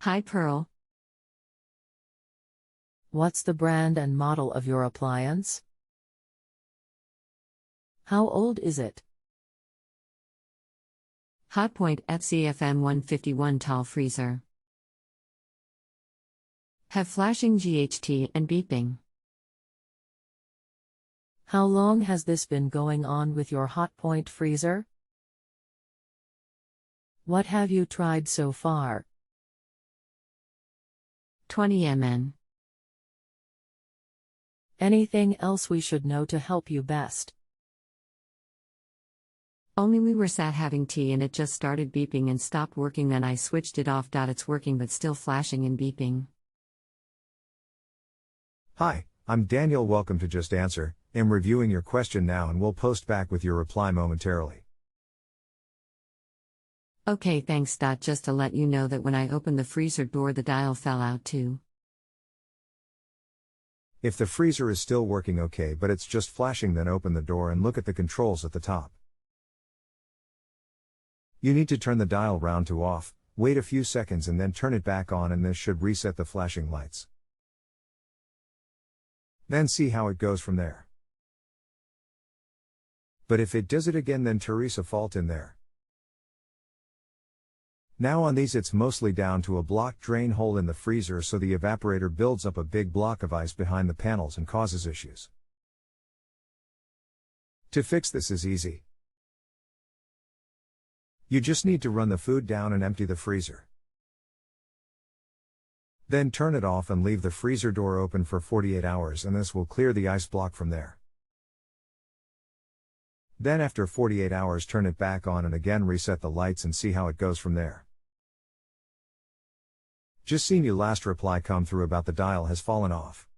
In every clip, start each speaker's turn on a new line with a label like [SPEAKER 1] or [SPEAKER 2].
[SPEAKER 1] Hi Pearl.
[SPEAKER 2] What's the brand and model of your appliance? How old is it?
[SPEAKER 1] Hotpoint fzfm151 tall freezer. Have flashing GHT and beeping.
[SPEAKER 2] How long has this been going on with your Hotpoint freezer? What have you tried so far?
[SPEAKER 1] 20 mn.
[SPEAKER 2] Anything else we should know to help you best?
[SPEAKER 1] Only we were sat having tea and it just started beeping and stopped working, then I switched it off. It's working but still flashing and beeping.
[SPEAKER 3] Hi, I'm Daniel. Welcome to Just Answer. I'm reviewing your question now and we'll post back with your reply momentarily.
[SPEAKER 1] Okay, thanks. Just to let you know that when I opened the freezer door, the dial fell out too.
[SPEAKER 3] If the freezer is still working okay but it's just flashing, then open the door and look at the controls at the top. You need to turn the dial round to off, wait a few seconds and then turn it back on, and this should reset the flashing lights. Then see how it goes from there. But if it does it again, then Teresa fault in there. Now on these it's mostly down to a blocked drain hole in the freezer, so the evaporator builds up a big block of ice behind the panels and causes issues. To fix this is easy. You just need to run the food down and empty the freezer. Then turn it off and leave the freezer door open for 48 hours, and this will clear the ice block from there. Then after 48 hours turn it back on and again reset the lights and see how it goes from there. Just seen you last reply come through about the dial has fallen off.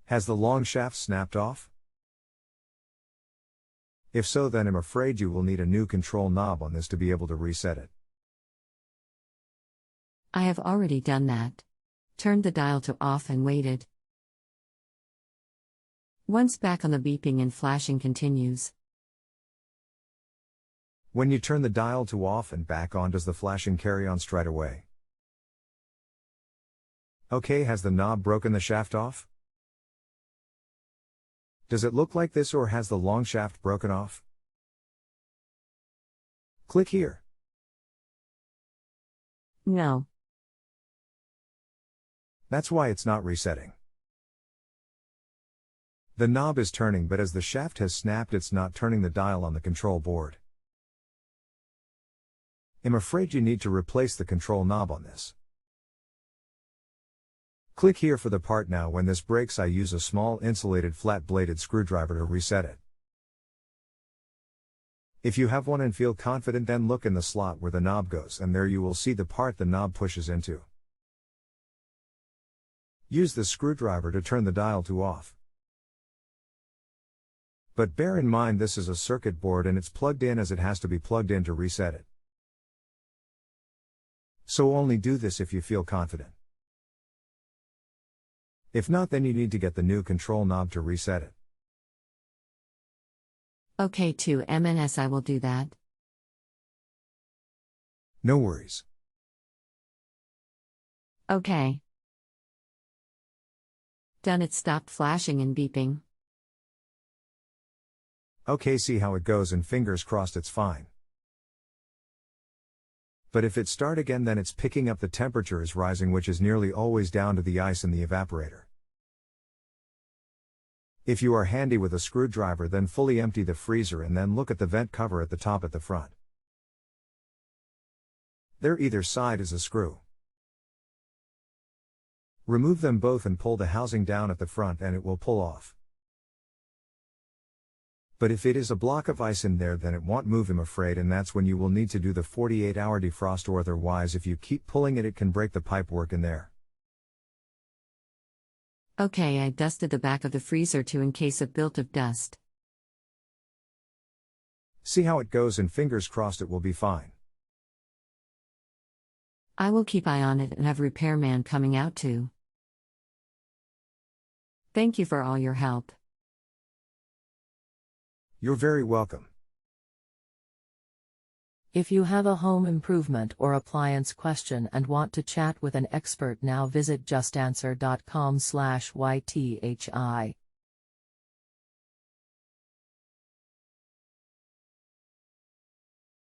[SPEAKER 3] Has the long shaft snapped off? If so, then I'm afraid you will need a new control knob on this to be able to reset it.
[SPEAKER 1] I have already done that. Turned the dial to off and waited. Once back on, the beeping and flashing continues.
[SPEAKER 3] When you turn the dial to off and back on, does the flashing carry on straight away? Okay, has the knob broken the shaft off? Does it look like this, or has the long shaft broken off? Click here.
[SPEAKER 1] No.
[SPEAKER 3] That's why it's not resetting. The knob is turning, but as the shaft has snapped, it's not turning the dial on the control board. I'm afraid you need to replace the control knob on this. Click here for the part now. When this breaks, I use a small insulated flat-bladed screwdriver to reset it. If you have one and feel confident, then look in the slot where the knob goes, and there you will see the part the knob pushes into. Use the screwdriver to turn the dial to off. But bear in mind this is a circuit board and it's plugged in, as it has to be plugged in to reset it. So only do this if you feel confident. If not, then you need to get the new control knob to reset it.
[SPEAKER 1] Okay, 2 I will do that.
[SPEAKER 3] No worries.
[SPEAKER 1] Okay. Done. It stopped flashing and beeping.
[SPEAKER 3] Okay, see how it goes and fingers crossed it's fine. But if it start again, then it's picking up the temperature is rising, which is nearly always down to the ice in the evaporator. If you are handy with a screwdriver, then fully empty the freezer and then look at the vent cover at the top at the front. There either side is a screw. Remove them both and pull the housing down at the front and it will pull off. But if it is a block of ice in there, then it won't move, I'm afraid, and that's when you will need to do the 48-hour defrost, or otherwise if you keep pulling it can break the pipework in there.
[SPEAKER 1] Okay, I dusted the back of the freezer too in case of built of dust.
[SPEAKER 3] See how it goes and fingers crossed it will be fine.
[SPEAKER 1] I will keep eye on it and have repairman coming out too. Thank you for all your help.
[SPEAKER 3] You're very welcome.
[SPEAKER 2] If you have a home improvement or appliance question and want to chat with an expert, now visit justanswer.com/ythi.